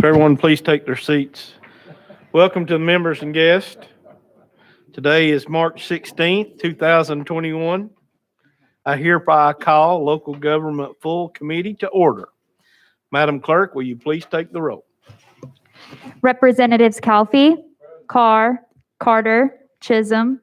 everyone please take their seats. Welcome to the members and guests. Today is March 16th, 2021. I hereby call local government full committee to order. Madam Clerk, will you please take the roll? Representatives Calfee, Carr, Carter, Chisholm,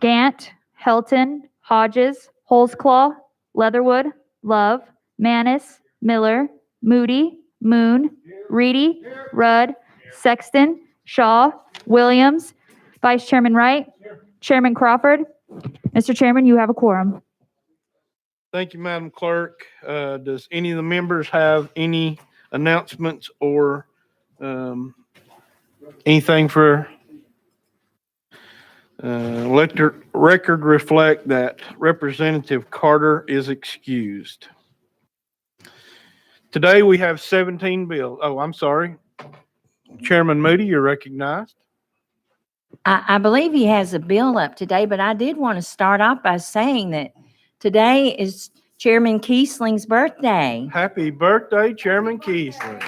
Gant, Helton, Hodges, Holsclaw, Leatherwood, Love, Manis, Miller, Moody, Moon, Reedy, Rudd, Sexton, Shaw, Williams, Vice Chairman Wright, Chairman Crawford. Mr. Chairman, you have a quorum. Thank you, Madam Clerk. Does any of the members have any announcements or anything for let the record reflect that Representative Carter is excused. Today we have 17 bills. Oh, I'm sorry. Chairman Moody, you're recognized. I believe he has a bill up today, but I did want to start off by saying that today is Chairman Kiessling's birthday. Happy birthday, Chairman Kiesling.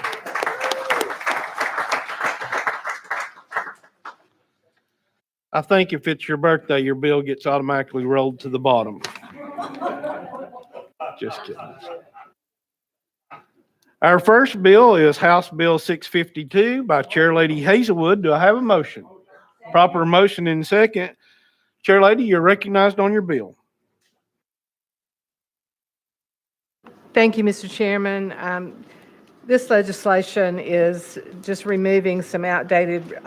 I think if it's your birthday, your bill gets automatically rolled to the bottom. Just kidding. Our first bill is House Bill 652 by Chair Lady Hazelwood. Do I have a motion? Proper motion in second. Chair Lady, you're recognized on your bill. Thank you, Mr. Chairman. This legislation is just removing some outdated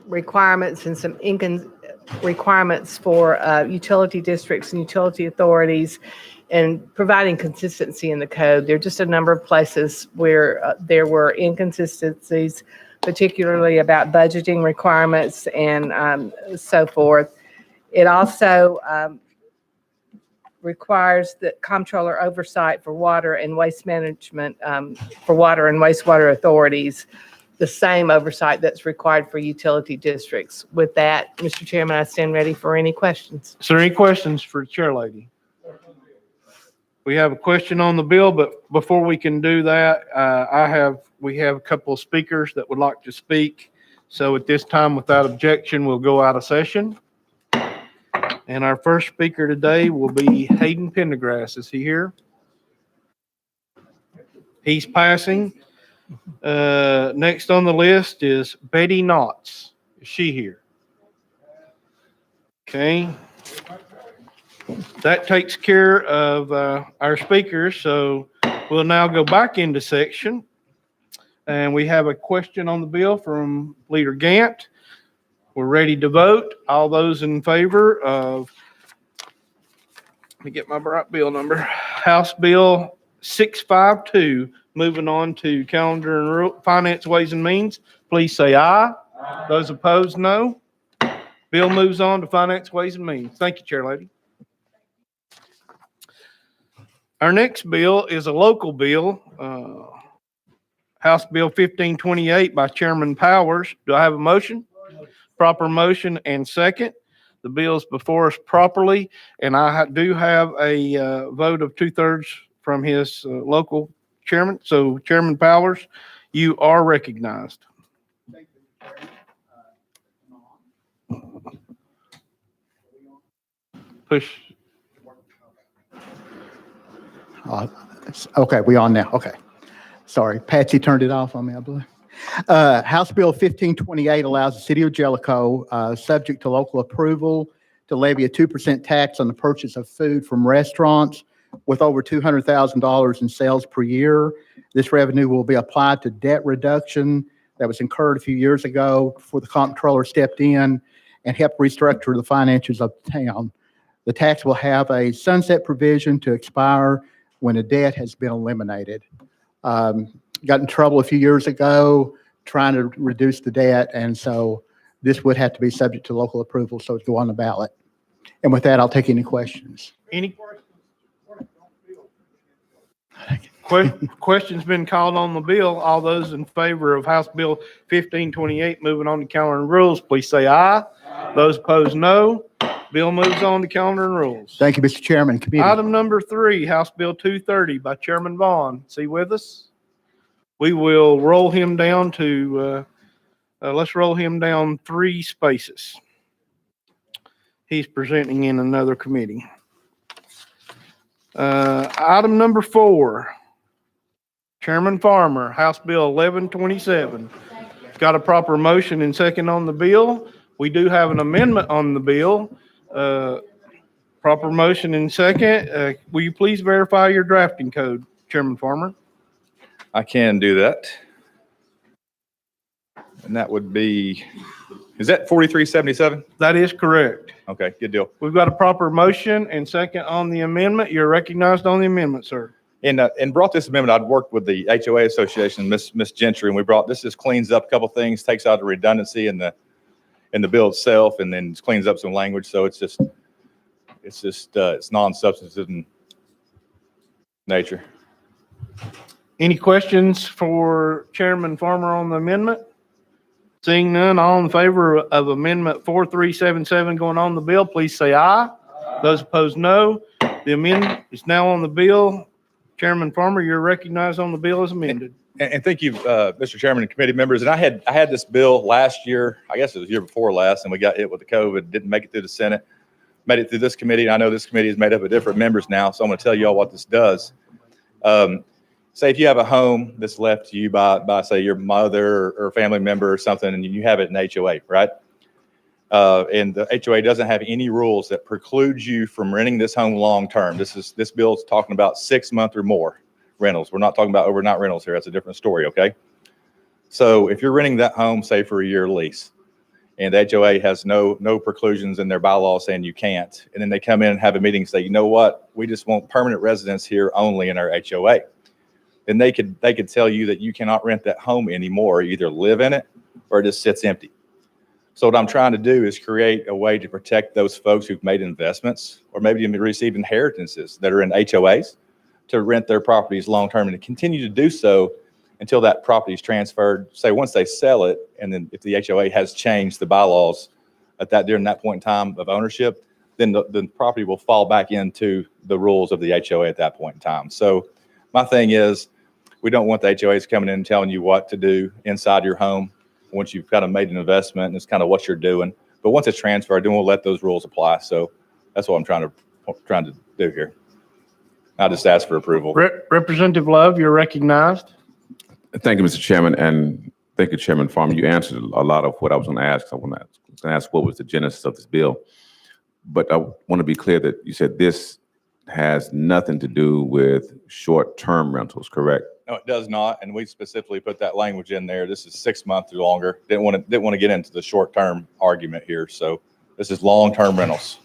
requirements and some requirements for utility districts and utility authorities and providing consistency in the code. There are just a number of places where there were inconsistencies, particularly about budgeting requirements and so forth. It also requires the comptroller oversight for water and waste management for water and wastewater authorities, the same oversight that's required for utility districts. With that, Mr. Chairman, I stand ready for any questions. Is there any questions for the Chair Lady? We have a question on the bill, but before we can do that, we have a couple of speakers that would like to speak. So at this time, without objection, we'll go out of session. And our first speaker today will be Hayden Pendergrass. Is he here? He's passing. Next on the list is Betty Knotts. Is she here? Okay. That takes care of our speakers. So we'll now go back into section. And we have a question on the bill from Leader Gant. We're ready to vote. All those in favor of, let me get my right bill number, House Bill 652, moving on to Calendar and Finance, Ways and Means, please say aye. Aye. Those opposed, no. Bill moves on to Finance, Ways and Means. Thank you, Chair Lady. Our next bill is a local bill, House Bill 1528 by Chairman Powers. Do I have a motion? Proper motion and second. The bill is before us properly, and I do have a vote of 2/3 from his local chairman. So, Chairman Powers, you are recognized. Thank you, Push. okay, we on now. Okay. Sorry, Patsy turned it off on me, I believe. House Bill 1528 allows the city of Jellicoe, subject to local approval, to levy a 2% tax on the purchase of food from restaurants with over $200,000 in sales per year. This revenue will be applied to debt reduction that was incurred a few years ago before the comptroller stepped in and helped restructure the finances of the town. The tax will have a sunset provision to expire when the debt has been eliminated. Got in trouble a few years ago trying to reduce the debt, and so this would have to be subject to local approval, so it's go on the ballot. And with that, I'll take any questions. Any questions been called on the bill? All those in favor of House Bill 1528 moving on to Calendar and Rules, please say aye. Aye. Those opposed, no. Bill moves on to Calendar and Rules. Thank you, Mr. Chairman. Committee. Item number 3, House Bill 230 by Chairman Vaughn. Is he with us? We will roll him down to, let's roll him down 3 spaces. He's presenting in another committee. Item number 4, Chairman Farmer, House Bill 1127. Got a proper motion and second on the bill. We do have an amendment on the bill. Proper motion and second. Will you please verify your drafting code, Chairman Farmer? I can do that. And that would be, is that 4377? That is correct. Okay, good deal. We've got a proper motion and second on the amendment. You're recognized on the amendment, sir. And brought this amendment, I'd worked with the HOA Association, Miss Gentry, and we brought, this just cleans up a couple things, takes out the redundancy in the bill itself, and then cleans up some language. So it's non-substantive in nature. Any questions for Chairman Farmer on the amendment? Seeing none, all in favor of Amendment 4377 going on the bill, please say aye. Those opposed, no. The amendment is now on the bill. Chairman Farmer, you're recognized on the bill as amended. And thank you, Mr. Chairman and committee members. And I had this bill last year, I guess it was the year before last, and we got hit with the COVID, didn't make it through the Senate, made it through this committee. And I know this committee is made up of different members now, so I'm going to tell you all what this does. Say if you have a home that's left to you by say your mother or family member or something, and you have it in HOA, right? And the HOA doesn't have any rules that preclude you from renting this home long-term. This bill is talking about 6 month or more rentals. We're not talking about overnight rentals here. That's a different story, okay? So if you're renting that home, say for a year lease, and the HOA has no preclusions in their bylaws saying you can't, and then they come in and have a meeting and say, you know what, we just want permanent residents here only in our HOA. Then they could tell you that you cannot rent that home anymore, either live in it or it just sits empty. So what I'm trying to do is create a way to protect those folks who've made investments or maybe even received inheritances that are in HOAs to rent their properties long-term and to continue to do so until that property is transferred, say once they sell it, and then if the HOA has changed the bylaws during that point in time of ownership, then the property will fall back into the rules of the HOA at that point in time. So my thing is, we don't want the HOAs coming in and telling you what to do inside your home once you've kind of made an investment and it's kind of what you're doing. But once it's transferred, then we'll let those rules apply. So that's what I'm trying to do here. I just ask for approval. Representative Love, you're recognized. Thank you, Mr. Chairman, and thank you, Chairman Farmer. You answered a lot of what I was going to ask. I was going to ask what was the genesis of this bill. But I want to be clear that you said this has nothing to do with short-term rentals, correct? No, it does not, and we specifically put that language in there. This is 6 months or longer. Didn't want to get into the short-term argument here, so this is long-term rentals.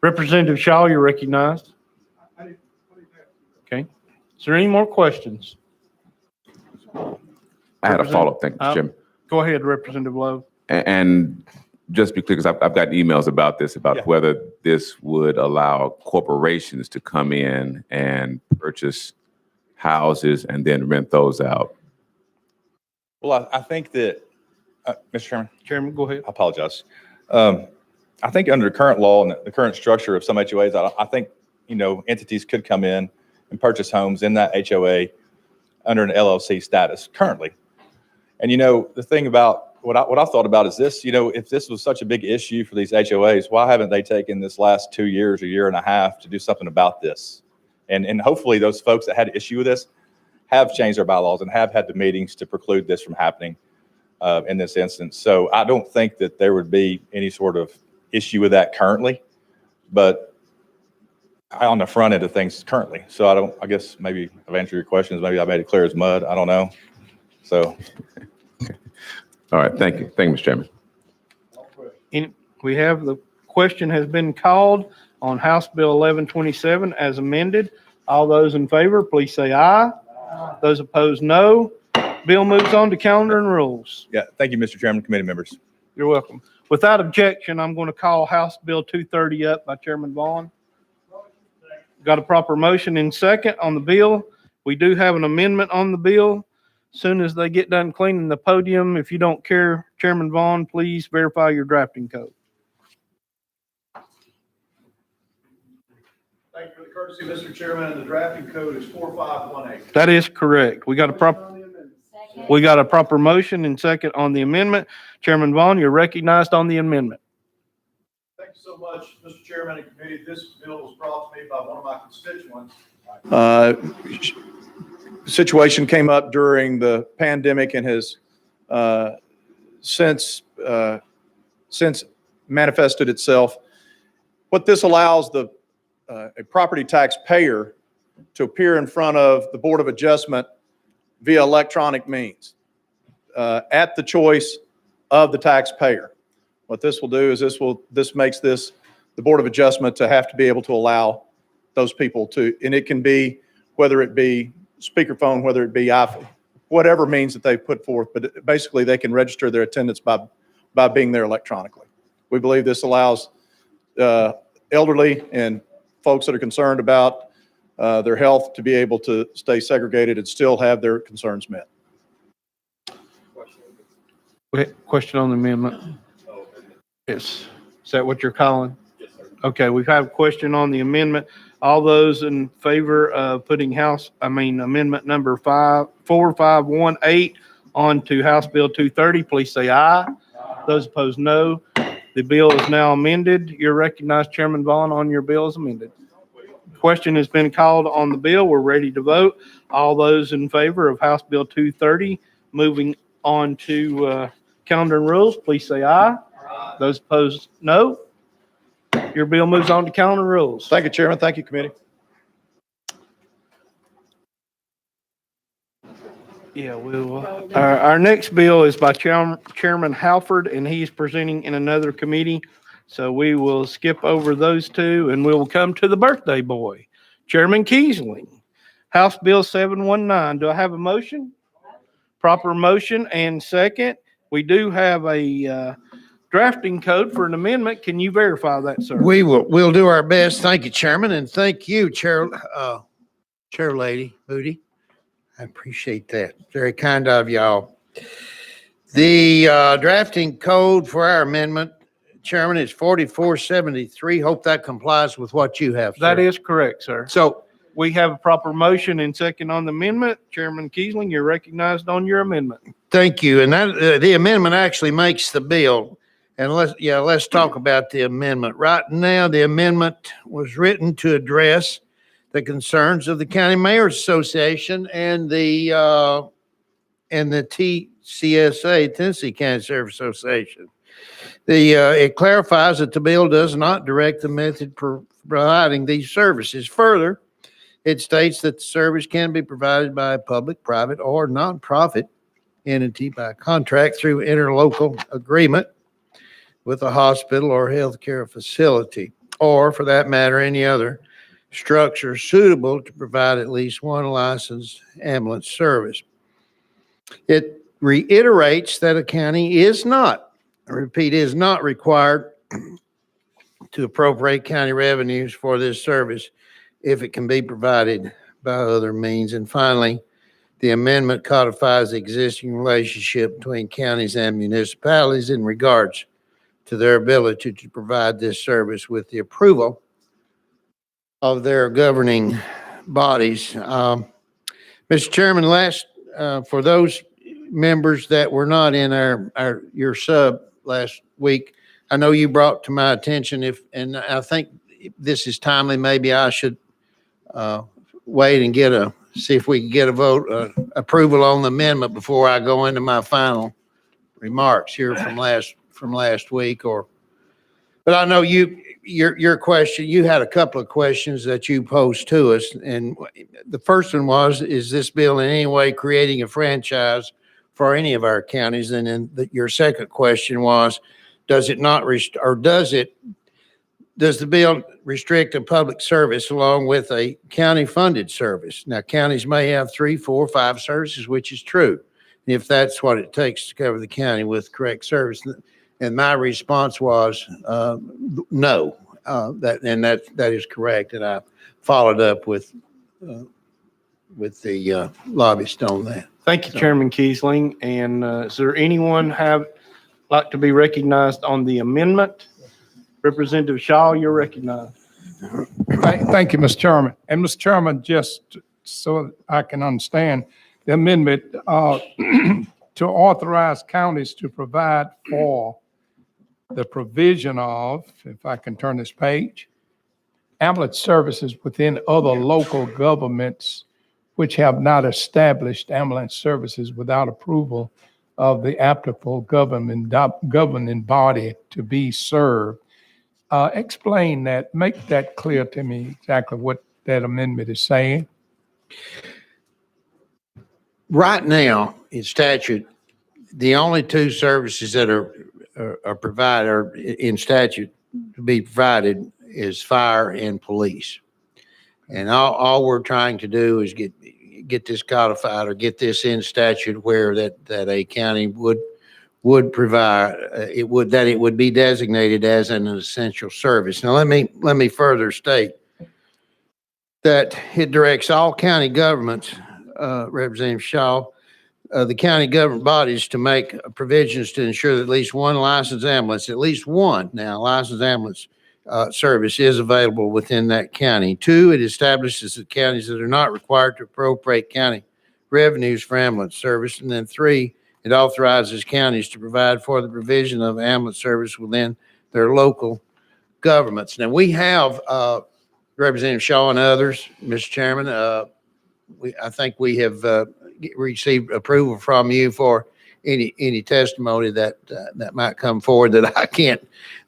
Representative Shaw, you're recognized. Okay. Is there any more questions? I had a follow-up, thank you, Mr. Chairman. Go ahead, Representative Love. And just be clear, because I've got emails about this, about whether this would allow corporations to come in and purchase houses and then rent those out. Well, I think that, Mr. Chairman. Chairman, go ahead. I apologize. I think under the current law and the current structure of some HOAs, I think, entities could come in and purchase homes in that HOA under an LLC status currently. And, the thing about what I thought about is this, if this was such a big issue for these HOAs, why haven't they taken this last 2 years, a year and a half to do something about this? And hopefully those folks that had an issue with this have changed their bylaws and have had the meetings to preclude this from happening in this instance. So I don't think that there would be any sort of issue with that currently, but on the front end of things currently. So I guess maybe I've answered your questions. Maybe I made it clear as mud. I don't know. So. All right, thank you. Thank you, Mr. Chairman. We have the question has been called on House Bill 1127 as amended. All those in favor, please say aye. Those opposed, no. Bill moves on to calendar and rules. Yeah, thank you, Mr. Chairman, committee members. You're welcome. Without objection, I'm going to call House Bill 230 up by Chairman Vaughn. Got a proper motion in second on the bill. We do have an amendment on the bill. Soon as they get done cleaning the podium, if you don't care, Chairman Vaughn, please verify your drafting code. Thank you for the courtesy courtesy, Mr. Chairman, the drafting code is 4518. That is correct. We got a proper motion and second on the amendment. Chairman Vaughn, you're recognized on the amendment. Thank you so much, Mr. Chairman and committee. This bill was brought to me by one of my constituents. Situation came up during the pandemic and has since manifested itself. What this allows a property tax payer to appear in front of the Board of Adjustment via electronic means at the choice of the taxpayer. What this will do is this makes this the Board of Adjustment to have to be able to allow those people to, and it can be whether it be speakerphone, whether it be iPhone, whatever means that they put forth, but basically they can register their attendance by being there electronically. We believe this allows elderly and folks that are concerned about their health to be able to stay segregated and still have their concerns met. Question on the amendment? Yes. Is that what you're calling? Yes, sir. Okay, we have a question on the amendment. All those in favor of putting amendment number 4518 on to House Bill 230, please say aye. Those opposed, no. The bill is now amended. You're recognized, Chairman Vaughn, on your bill is amended. Question has been called on the bill. We're ready to vote. All those in favor of House Bill 230, moving on to calendar and rules, please say aye. Those opposed, no. Your bill moves on to calendar and rules. Thank you, Chairman. Thank you, committee. Yeah, our next bill is by Chairman Halford, and he's presenting in another committee. So we will skip over those two, and we will come to the birthday boy, Chairman Kiesling. House Bill 719. Do I have a motion? Proper motion and second. We do have a drafting code for an amendment. Can you verify that, sir? We'll do our best. Thank you, Chairman, and thank you, Chair Lady Moody. I appreciate that. Very kind of y'all. The drafting code for our amendment, Chairman, is 4473. Hope that complies with what you have, sir. That is correct, sir. So We have a proper motion and second on the amendment. Chairman Kiesling, you're recognized on your amendment. thank you. And that the amendment actually makes the bill. And let's talk about the amendment. Right now, the amendment was written to address the concerns of the County Mayor's Association and the TCSA, Tennessee County Sheriff's Association. It clarifies that the bill does not direct the method for providing these services. Further, it states that the service can be provided by a public, private, or nonprofit entity by contract through interlocal agreement with a hospital or healthcare facility, or for that matter, any other structure suitable to provide at least one licensed ambulance service. It reiterates that a county is not, I repeat, is not required to appropriate county revenues for this service if it can be provided by other means. And finally, the amendment codifies the existing relationship between counties and municipalities in regards to their ability to provide this service with the approval of their governing bodies. Mr. Chairman, for those members that were not in your sub last week, I know you brought to my attention and I think this is timely, maybe I should wait and see if we can get a vote, approval on the amendment before I go into my final remarks here from last week. But I know your question, you had a couple of questions that you posed to us. And the first one was, is this bill in any way creating a franchise for any of our counties? And then your second question was, does the bill restrict a public service along with a county funded service? Now, counties may have 3, 4, 5 services, which is true, if that's what it takes to cover the county with correct service. And my response was no, that is correct. And I followed up with the lobbyist on that. Thank you, Chairman Kiesling. And is there anyone like to be recognized on the amendment? Representative Shaw, you're recognized. Thank you, Mr. Chairman. And Mr. Chairman, just so I can understand, the amendment to authorize counties to provide for the provision of, if I can turn this page, ambulance services within other local governments which have not established ambulance services without approval of the applicable governing body to be served. Explain that, make that clear to me exactly what that amendment is saying. Right now, in statute, the only two services that are provided, or in statute to be provided, is fire and police. And all we're trying to do is get this codified or get this in statute where that a county would provide, it would be designated as an essential service. Now, let me further state that it directs all county governments, Representative Shaw, the county government bodies to make provisions to ensure that at least one licensed ambulance service is available within that county. 2, it establishes that counties that are not required to appropriate county revenues for ambulance service. And then 3, it authorizes counties to provide for the provision of ambulance service within their local governments. Now, we have, Representative Shaw and others, Mr. Chairman, I think we have received approval from you for any testimony that might come forward that I can't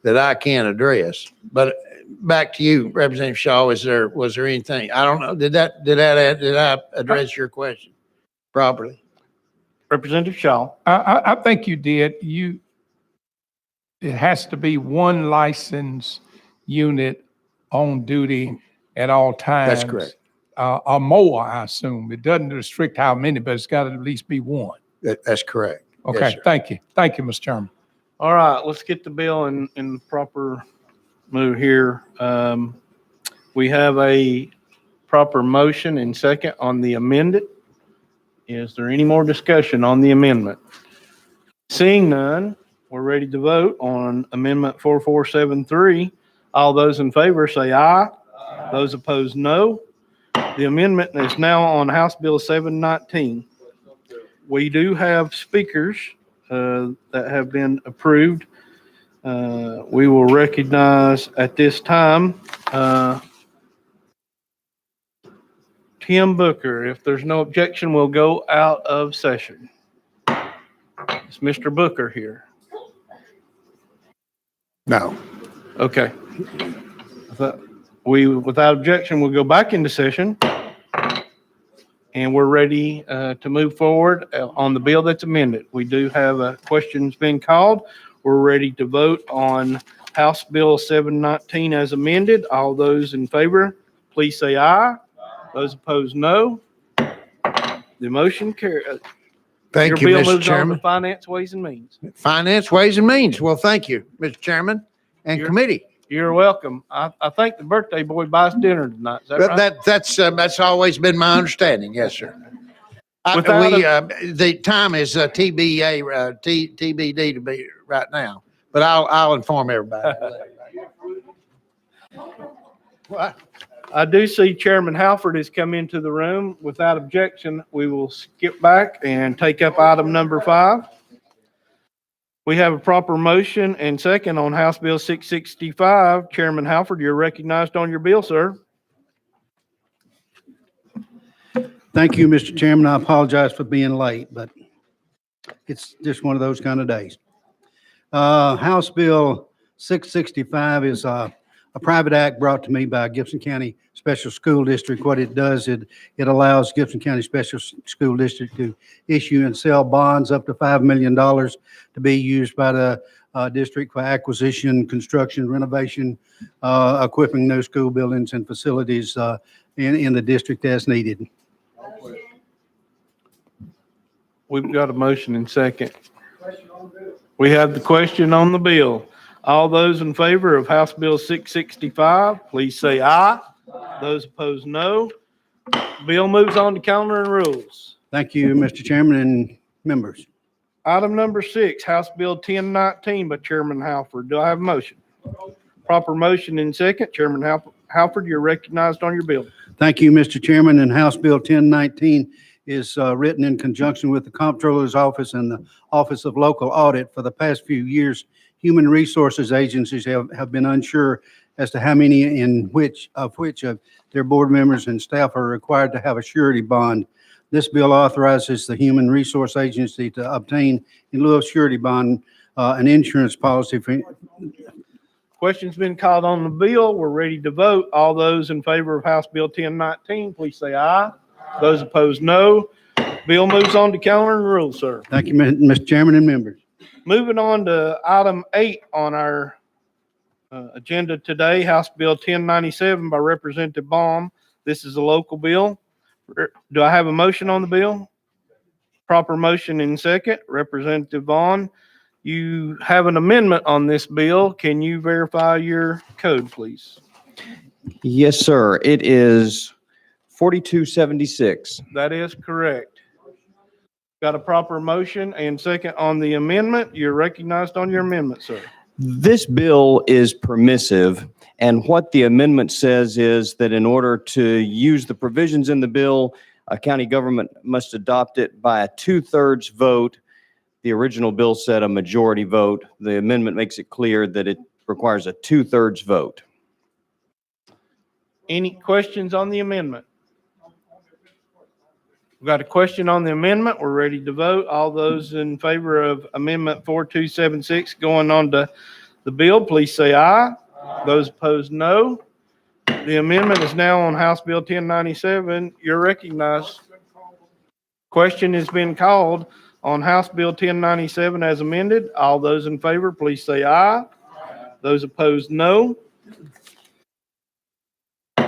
address. But back to you, Representative Shaw. Was there anything? I don't know. Did I address your question properly? Representative Shaw. I think you did. It has to be one licensed unit on duty at all times. That's correct. Or more, I assume. It doesn't restrict how many, but it's got to at least be one. That's correct. Okay, Yes, sir. thank you. Thank you, Mr. Chairman. All right, let's get the bill in the proper move here. We have a proper motion and second on the amended. Is there any more discussion on the amendment? Seeing none, we're ready to vote on Amendment 4473. All those in favor say aye. Those opposed, no. The amendment is now on House Bill 719. We do have speakers that have been approved. We will recognize at this time Tim Booker. If there's no objection, we'll go out of session. Is Mr. Booker here? No. Okay. Without objection, we'll go back into session. And we're ready to move forward on the bill that's amended. We do have questions being called. We're ready to vote on House Bill 719 as amended. All those in favor, please say aye. Those opposed, no. The motion carries. Thank you, Your bill Mr. moves on to Chairman. Finance, Ways and Means. Finance, Ways and Means. Well, thank you, Mr. Chairman and committee. You're welcome. I think the birthday boy buys dinner tonight. Is that right? That's always been my understanding. Yes, sir. The time is TBD to be right now, but I'll inform everybody. What? I do see Chairman Halford has come into the room. Without objection, we will skip back and take up item number 5. We have a proper motion and second on House Bill 665. Chairman Halford, you're recognized on your bill, sir. Thank you, Mr. Chairman. I apologize for being late, but it's just one of those kind of days. House Bill 665 is a private act brought to me by Gibson County Special School District. What it does, it allows Gibson County Special School District to issue and sell bonds up to $5 million to be used by the district for acquisition, construction, renovation, equipping new school buildings and facilities in the district as needed. We've got a motion and second. We have the question on the bill. All those in favor of House Bill 665, please say aye. Those opposed, no. Bill moves on to calendar and rules. Thank you, Mr. Chairman and members. Item number 6, House Bill 1019 by Chairman Halford. Do I have a motion? Proper motion and second. Chairman Halford, you're recognized on your bill. Thank you, Mr. Chairman. And House Bill 1019 is written in conjunction with the Comptroller's Office and the Office of Local Audit. For the past few years, human resources agencies have been unsure as to how many of which of their board members and staff are required to have a surety bond. This bill authorizes the Human Resource Agency to obtain, in lieu of surety bond, an insurance policy for. Question's been called on the bill. We're ready to vote. All those in favor of House Bill 1019, please say aye. Those opposed, no. Bill moves on to calendar and rules, sir. Thank you, Mr. Chairman and members. Moving on to item 8 on our agenda today, House Bill 1097 by Representative Baum. This is a local bill. Do I have a motion on the bill? Proper motion in second. Representative Vaughn, you have an amendment on this bill. Can you verify your code, please? Yes, sir. It is 4276. That is correct. Got a proper motion and second on the amendment. You're recognized on your amendment, sir. This bill is permissive, and what the amendment says is that in order to use the provisions in the bill, a county government must adopt it by a 2/3 vote. The original bill said a majority vote. The amendment makes it clear that it requires a 2/3 vote. Any questions on the amendment? We've got a question on the amendment. We're ready to vote. All those in favor of Amendment 4276 going on to the bill, please say aye. Those opposed, no. The amendment is now on House Bill 1097. You're recognized. Question has been called on House Bill 1097 as amended. All those in favor, please say aye. Those opposed, no.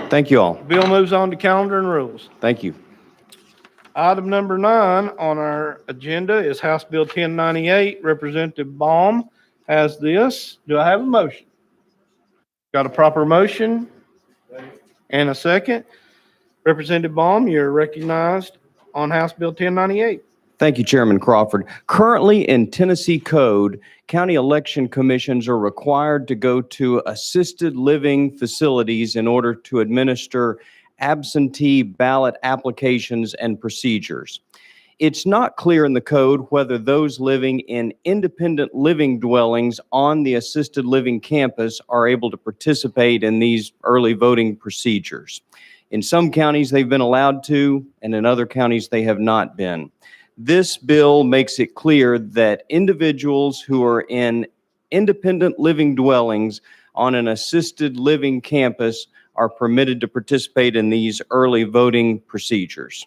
Thank you all. Bill moves on to calendar and rules. Thank you. Item number 9 on our agenda is House Bill 1098. Representative Baum has this. Do I have a motion? Got a proper motion and a second. Representative Baum, you're recognized on House Bill 1098. Thank you, Chairman Crawford. Currently in Tennessee Code, county election commissions are required to go to assisted living facilities in order to administer absentee ballot applications and procedures. It's not clear in the code whether those living in independent living dwellings on the assisted living campus are able to participate in these early voting procedures. In some counties, they've been allowed to, and in other counties, they have not been. This bill makes it clear that individuals who are in independent living dwellings on an assisted living campus are permitted to participate in these early voting procedures.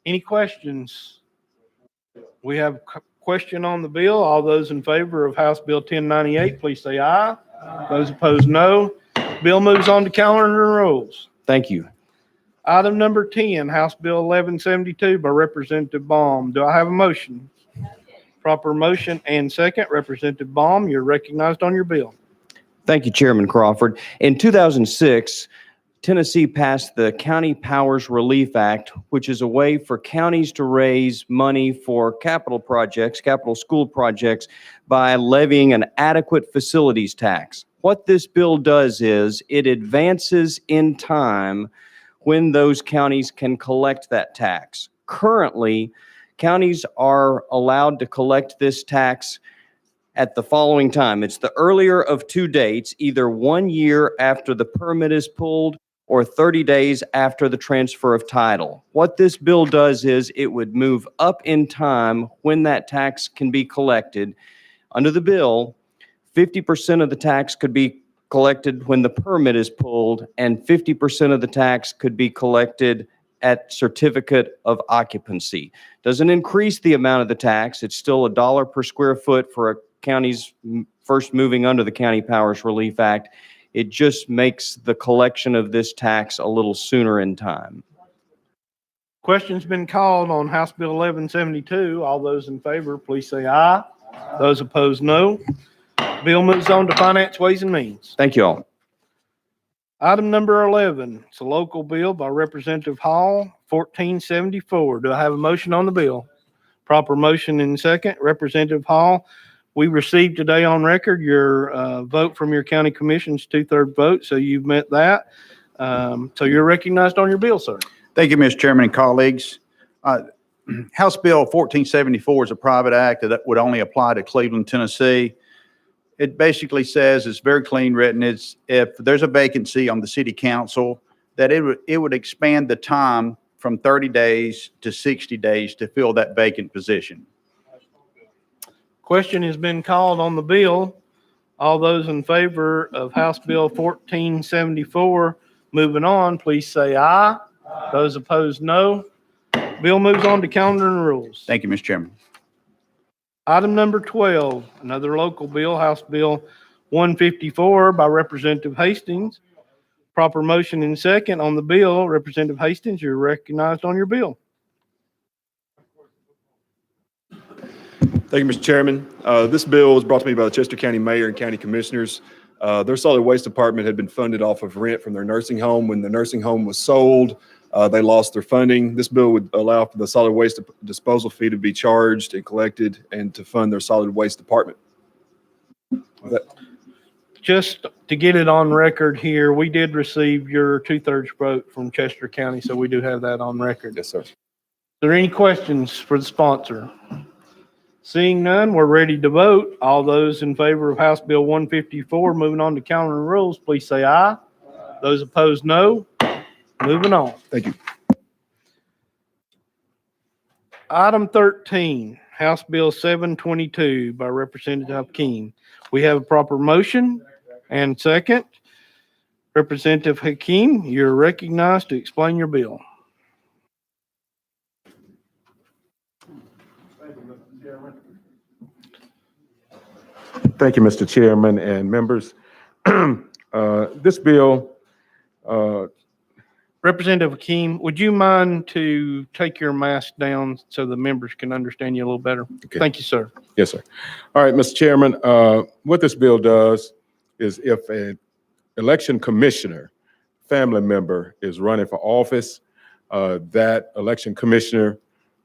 Any questions? We have a question on the bill. All those in favor of House Bill 1098, please say aye. Those opposed, no. Bill moves on to calendar and rules. Thank you. Item number 10, House Bill 1172 by Representative Baum. Do I have a motion? Proper motion and second. Representative Baum, you're recognized on your bill. Thank you, Chairman Crawford. In 2006, Tennessee passed the County Powers Relief Act, which is a way for counties to raise money for capital projects, capital school projects, by levying an adequate facilities tax. What this bill does is it advances in time when those counties can collect that tax. Currently, counties are allowed to collect this tax at the following time. It's the earlier of 2 dates, either 1 year after the permit is pulled or 30 days after the transfer of title. What this bill does is it would move up in time when that tax can be collected. Under the bill, 50% of the tax could be collected when the permit is pulled, and 50% of the tax could be collected at certificate of occupancy. Doesn't increase the amount of the tax. It's still $1 per square foot for a counties first moving under the County Powers Relief Act. It just makes the collection of this tax a little sooner in time. Question's been called on House Bill 1172. All those in favor, please say aye. Those opposed, no. Bill moves on to Finance, Ways and Means. Thank you all. Item number 11, it's a local bill by Representative Hall, 1474. Do I have a motion on the bill? Proper motion in second. Representative Hall We received today on record your vote from your county commission's 2/3 vote, so you've met that. So you're recognized on your bill, sir. Thank you, Mr. Chairman and colleagues. House Bill 1474 is a private act that would only apply to Cleveland, Tennessee. It basically says, it's very clean written, it's if there's a vacancy on the city council, that it would expand the time from 30 days to 60 days to fill that vacant position. Question has been called on the bill. All those in favor of House Bill 1474 moving on, please say aye. Those opposed, no. Bill moves on to calendar and rules. Thank you, Mr. Chairman. Item number 12, another local bill, House Bill 154 by Representative Hastings. Proper motion and second on the bill. Representative Hastings, you're recognized on your bill. Thank you, Mr. Chairman. This bill was brought to me by the Chester County Mayor and County Commissioners. Their solid waste department had been funded off of rent from their nursing home. When the nursing home was sold, they lost their funding. This bill would allow for the solid waste disposal fee to be charged and collected and to fund their solid waste department. Just to get it on record here, we did receive your 2/3 vote from Chester County, so we do have that on record. Yes, sir. Are there any questions for the sponsor? Seeing none, we're ready to vote. All those in favor of House Bill 154, moving on to calendar and rules, please say aye. Those opposed, no. Moving on. Thank you. Item 13, House Bill 722 by Representative Hakeem. We have a proper motion and second. Representative Hakeem, you're recognized to explain your bill. Thank you, Mr. Chairman and members. This bill, Representative Hakeem, would you mind to take your mask down so the members can understand you a little better? Okay. Thank you, sir. yes, sir. All right, Mr. Chairman, what this bill does is if an election commissioner, family member is running for office, that election commissioner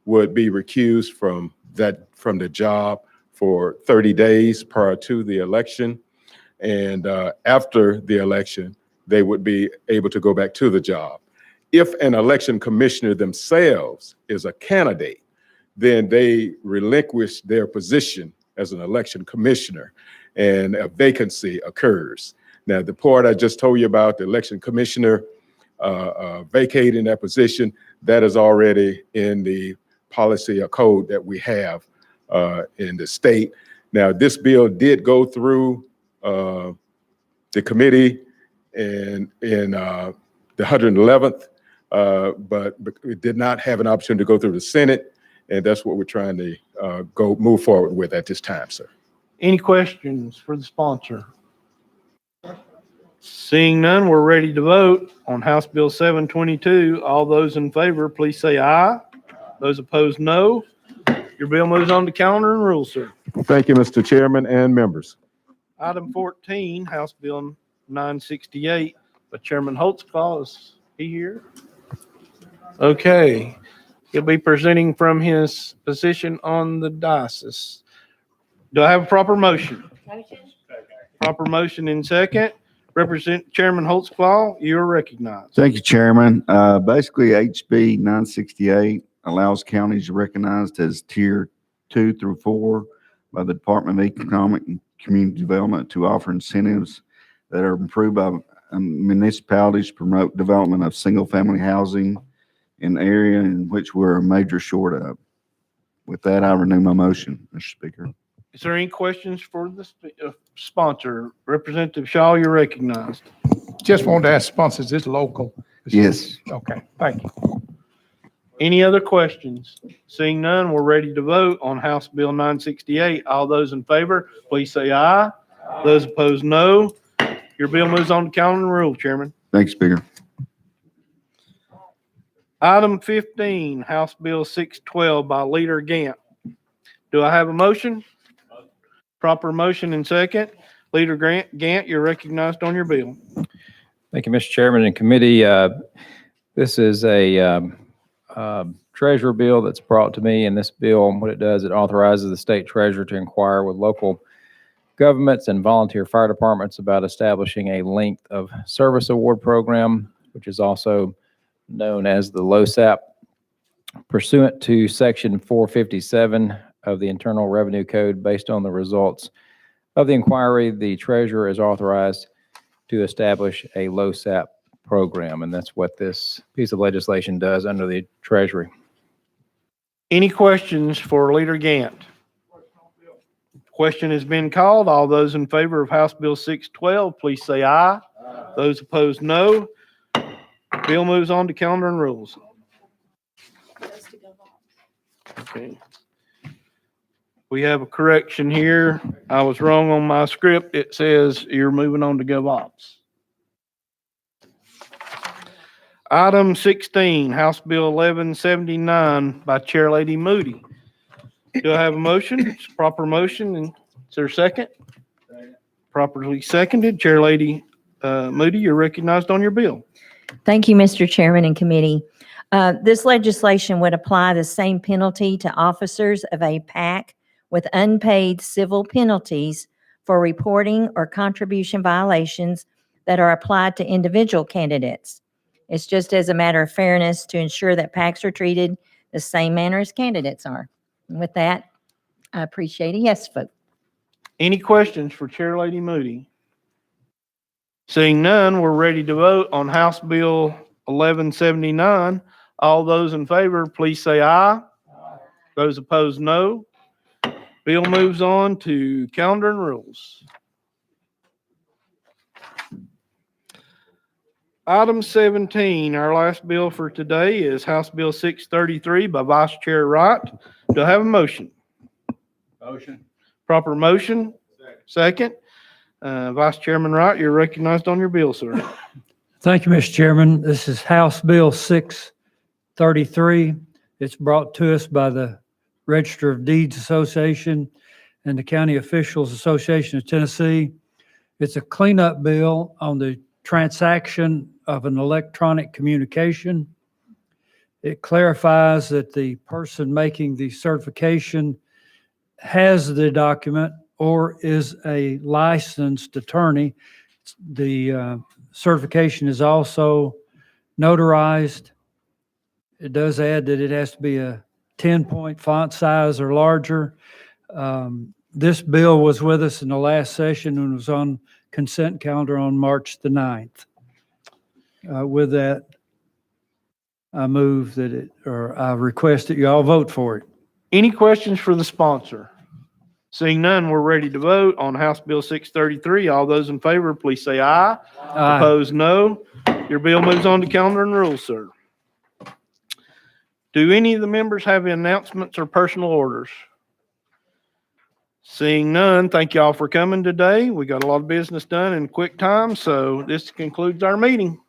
would be recused from the job for 30 days prior to the election. And after the election, they would be able to go back to the job. If an election commissioner themselves is a candidate, then they relinquish their position as an election commissioner and a vacancy occurs. Now, the part I just told you about, the election commissioner vacating that position, that is already in the policy or code that we have in the state. Now, this bill did go through the committee in the 111th, but it did not have an opportunity to go through the Senate, and that's what we're trying to move forward with at this time, sir. Any questions for the sponsor? Seeing none, we're ready to vote on House Bill 722. All those in favor, please say aye. Those opposed, no. Your bill moves on to calendar and rules, sir. Thank you, Mr. Chairman and members. Item 14, House Bill 968 by Chairman Holtzclaw. Is he here? Okay. He'll be presenting from his position on the diocese. Do I have a proper motion? Proper motion in second. Chairman Holtzclaw, you're recognized. Thank you, Chairman. Basically, HB 968 allows counties recognized as Tier 2 through 4 by the Department of Economic and Community Development to offer incentives that are approved by municipalities to promote development of single-family housing in the area in which we're a major short of. With that, I renew my motion, Mr. Speaker. Is there any questions for the sponsor? Representative Shaw, you're recognized. Just wanted to ask sponsors, is this local? Yes. Okay, thank you. Any other questions? Seeing none, we're ready to vote on House Bill 968. All those in favor, please say aye. Those opposed, no. Your bill moves on to calendar and rule, Chairman. Thanks, Speaker. Item 15, House Bill 612 by Leader Gant. Do I have a motion? Proper motion and second. Leader Gant, you're recognized on your bill. Thank you, Mr. Chairman and committee. This is a treasurer bill that's brought to me. And this bill, what it does, it authorizes the state treasurer to inquire with local governments and volunteer fire departments about establishing a length of service award program, which is also known as the LoSAP, pursuant to Section 457 of the Internal Revenue Code. Based on the results of the inquiry, the treasurer is authorized to establish a LoSAP program, and that's what this piece of legislation does under the Treasury. Any questions for Leader Gant? Question has been called. All those in favor of House Bill 612, please say aye. Those opposed, no. Bill moves on to calendar and rules. Okay. We have a correction here. I was wrong on my script. It says you're moving on to GovOps. Item 16, House Bill 1179 by Chair Lady Moody. Do I have a motion? It's a proper motion. And is there a second? Properly seconded. Chair Lady Moody, you're recognized on your bill. Thank you, Mr. Chairman and committee. This legislation would apply the same penalty to officers of a PAC with unpaid civil penalties for reporting or contribution violations that are applied to individual candidates. It's just as a matter of fairness to ensure that PACs are treated the same manner as candidates are. And with that, I appreciate a yes vote. Any questions for Chair Lady Moody? Seeing none, we're ready to vote on House Bill 1179. All those in favor, please say aye. Those opposed, no. Bill moves on to calendar and rules. Item 17, our last bill for today is House Bill 633 by Vice Chair Wright. Do I have a motion? Motion. Proper motion? Second. Vice Chairman Wright, you're recognized on your bill, sir. Thank you, Mr. Chairman. This is House Bill 633. It's brought to us by the Register of Deeds Association and the County Officials Association of Tennessee. It's a cleanup bill on the transaction of an electronic communication. It clarifies that the person making the certification has the document or is a licensed attorney. The certification is also notarized. It does add that it has to be a 10-point font size or larger. This bill was with us in the last session and was on consent calendar on March the 9th. With that, I move that I request that you all vote for it. Any questions for the sponsor? Seeing none, we're ready to vote on House Bill 633. All those in favor, please say aye. Aye. Opposed, no. Your bill moves on to calendar and rules, sir. Do any of the members have announcements or personal orders? Seeing none, thank you all for coming today. We got a lot of business done in quick time, so this concludes our meeting.